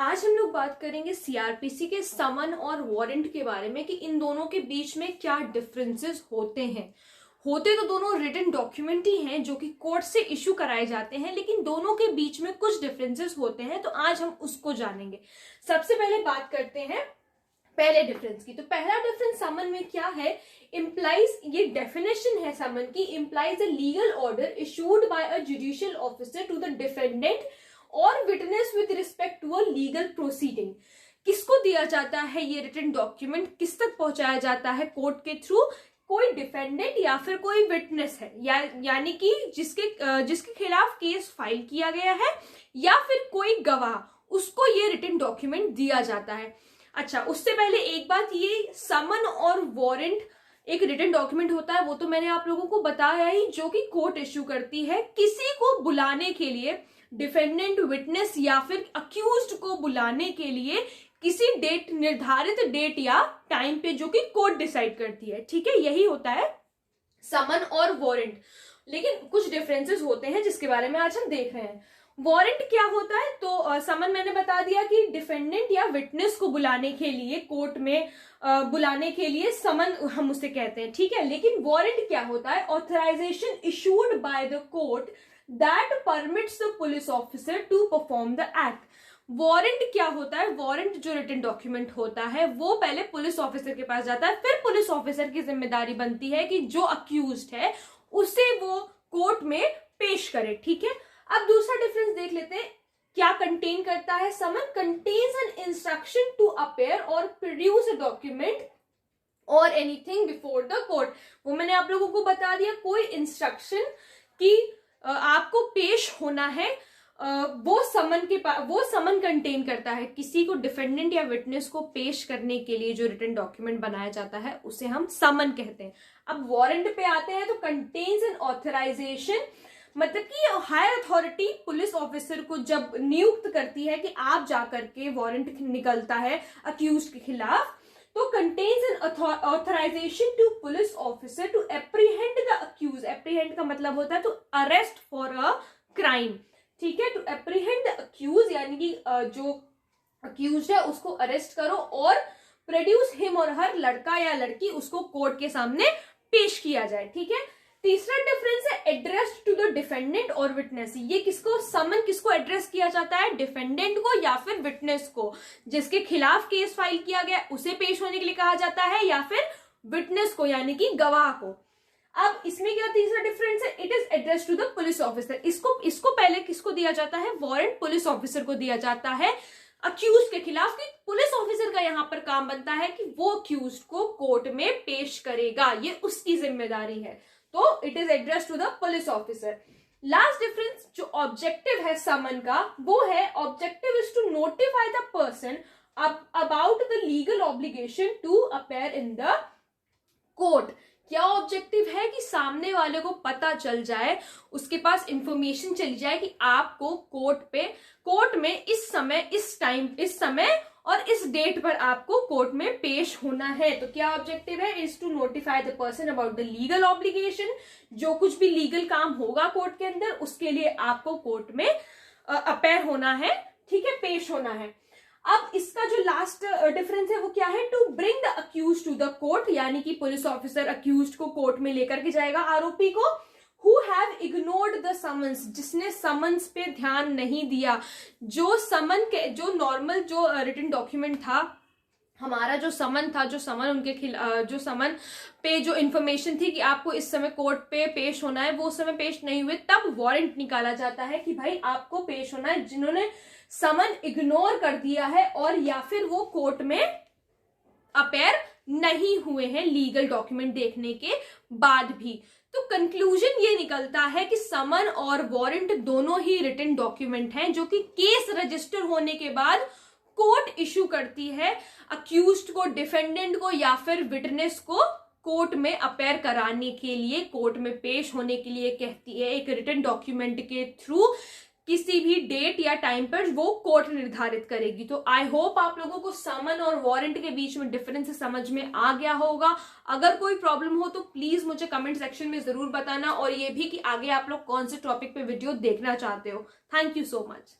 आज हम लोग बात करेंगे सीआरपीसी के समन और वारंट के बारे में कि इन दोनों के बीच में क्या डिफरेंसेस होते हैं। होते तो दोनों रिटन डॉक्यूमेंट ही हैं जो कि कोर्ट से इशू कराए जाते हैं, लेकिन दोनों के बीच में कुछ डिफरेंसेस होते हैं, तो आज हम उसको जानेंगे। सबसे पहले बात करते हैं पहले डिफरेंस की। तो पहला डिफरेंस समन में क्या है, इम्प्लाइज, ये डेफिनेशन है समन की, implies a legal order issued by a judicial officer to the defendant और witness with respect to a legal proceeding. किसको दिया जाता है ये रिटन डॉक्यूमेंट, किस तक पहुंचाया जाता है कोर्ट के थ्रू, कोई डिफेंडेंट या फिर कोई विटनेस है, यानी कि जिसके खिलाफ केस फाइल किया गया है या फिर कोई गवाह, उसको ये रिटन डॉक्यूमेंट दिया जाता है। अच्छा, उससे पहले एक बात, ये समन और वारंट एक रिटन डॉक्यूमेंट होता है, वो तो मैंने आप लोगों को बताया ही, जो कि कोर्ट इश्यू करती है किसी को बुलाने के लिए, डिफेंडेंट, विटनेस या फिर अक्यूज्ड को बुलाने के लिए किसी डेट, निर्धारित डेट या टाइम पे, जो कि कोर्ट डिसाइड करती है। ठीक है, यही होता है समन और वारंट। लेकिन कुछ डिफरेंसेस होते हैं जिसके बारे में आज हम देख रहे हैं। वारंट क्या होता है, तो समन मैंने बता दिया कि डिफेंडेंट या विटनेस को बुलाने के लिए, कोर्ट में बुलाने के लिए समन हम उसे कहते हैं। ठीक है, लेकिन वारंट क्या होता है, authorization issued by the court that permits the police officer to perform the act. Warrant क्या होता है, वारंट जो रिटन डॉक्यूमेंट होता है वो पहले पुलिस ऑफिसर के पास जाता है, फिर पुलिस ऑफिसर की जिम्मेदारी बनती है कि जो अक्यूज्ड है उसे वो कोर्ट में पेश करे। ठीक है, अब दूसरा डिफरेंस देख लेते हैं, क्या कंटेन करता है summon. Contains an instruction to appear और प्रोड्यूस अ डॉक्यूमेंट और एनीथिंग बिफोर द कोर्ट। वो मैंने आप लोगों को बता दिया, कोई इंस्ट्रक्शन कि आपको पेश होना है, वो समन कंटेन करता है। किसी को, डिफेंडेंट या विटनेस को पेश करने के लिए जो रिटन डॉक्यूमेंट बनाया जाता है उसे हम समन कहते हैं। अब वारंट पे आते हैं, तो कंटेन्स एन ऑथराइजेशन, मतलब कि हायर अथॉरिटी पुलिस ऑफिसर को जब नियुक्त करती है कि आप जाकर के, वारंट निकलता है अक्यूज के खिलाफ, तो contains an authorization to police officer to apprehend the accused. Apprehend का मतलब होता है to arrest for a crime. ठीक है, टू एप्रीहेंड द अक्यूज, यानी कि जो अक्यूज है उसको अरेस्ट करो, और प्रोड्यूस हिम और हर, लड़का या लड़की, उसको कोर्ट के सामने पेश किया जाए। ठीक है, तीसरा डिफरेंस है एड्रेस्ड टू द डिफेंडेंट और विटनेस। ये किसको, समन किसको एड्रेस किया जाता है, डिफेंडेंट को या फिर विटनेस को, जिसके खिलाफ केस फाइल किया गया उसे पेश होने के लिए कहा जाता है, या फिर विटनेस को यानी कि गवाह को। अब इसमें क्या तीसरा डिफरेंस है, it is address to the police officer. इसको पहले किसको दिया जाता है, वारंट पुलिस ऑफिसर को दिया जाता है अक्यूज के खिलाफ, कि पुलिस ऑफिसर का यहां पर काम बनता है कि वो अक्यूज को कोर्ट में पेश करेगा, ये उसकी जिम्मेदारी है, तो it is address to the police officer. Last difference जो ऑब्जेक्टिव है समन का, वो है objective is to notify the person about the legal obligation to appear in the court. क्या ऑब्जेक्टिव है कि सामने वाले को पता चल जाए, उसके पास इंफॉर्मेशन चली जाए कि आपको कोर्ट में इस समय और इस डेट पर आपको कोर्ट में पेश होना है। तो क्या ऑब्जेक्टिव है, is to notify the person about the legal obligation. जो कुछ भी लीगल काम होगा कोर्ट के अंदर, उसके लिए आपको कोर्ट में अपेयर होना है। ठीक है, पेश होना है। अब इसका जो लास्ट डिफरेंस है वो क्या है, to bring the accused to the court, यानी कि पुलिस ऑफिसर अक्यूज को कोर्ट में लेकर के जाएगा, आरोपी को, who have ignored the summons, जिसने समन्स पे ध्यान नहीं दिया। जो नॉर्मल जो रिटन डॉक्यूमेंट था, हमारा जो समन था, जो समन पे जो इन्फॉर्मेशन थी कि आपको इस समय कोर्ट पे पेश होना है, वो उस समय पेश नहीं हुए, तब वारंट निकाला जाता है कि भाई आपको पेश होना है। जिन्होंने समन इग्नोर कर दिया है और या फिर वो कोर्ट में अपेयर नहीं हुए हैं लीगल डॉक्यूमेंट देखने के बाद भी। तो कंक्लूजन ये निकलता है कि समन और वारंट दोनों ही रिटन डॉक्यूमेंट हैं, जो कि केस रजिस्टर होने के बाद कोर्ट इशू करती है अक्यूज्ड को, डिफेंडेंट को या फिर विटनेस को कोर्ट में अपेयर कराने के लिए, कोर्ट में पेश होने के लिए कहती है। एक रिटन डॉक्यूमेंट के थ्रू किसी भी डेट या टाइम पर वो कोर्ट निर्धारित करेगी। तो आई होप आप लोगों को समन और वारंट के बीच में डिफरेंस समझ में आ गया होगा। अगर कोई प्रॉब्लम हो तो प्लीज मुझे कमेंट सेक्शन में जरूर बताना, और ये भी कि आगे आप लोग कौन से टॉपिक पे वीडियो देखना चाहते हो। Thank you so much.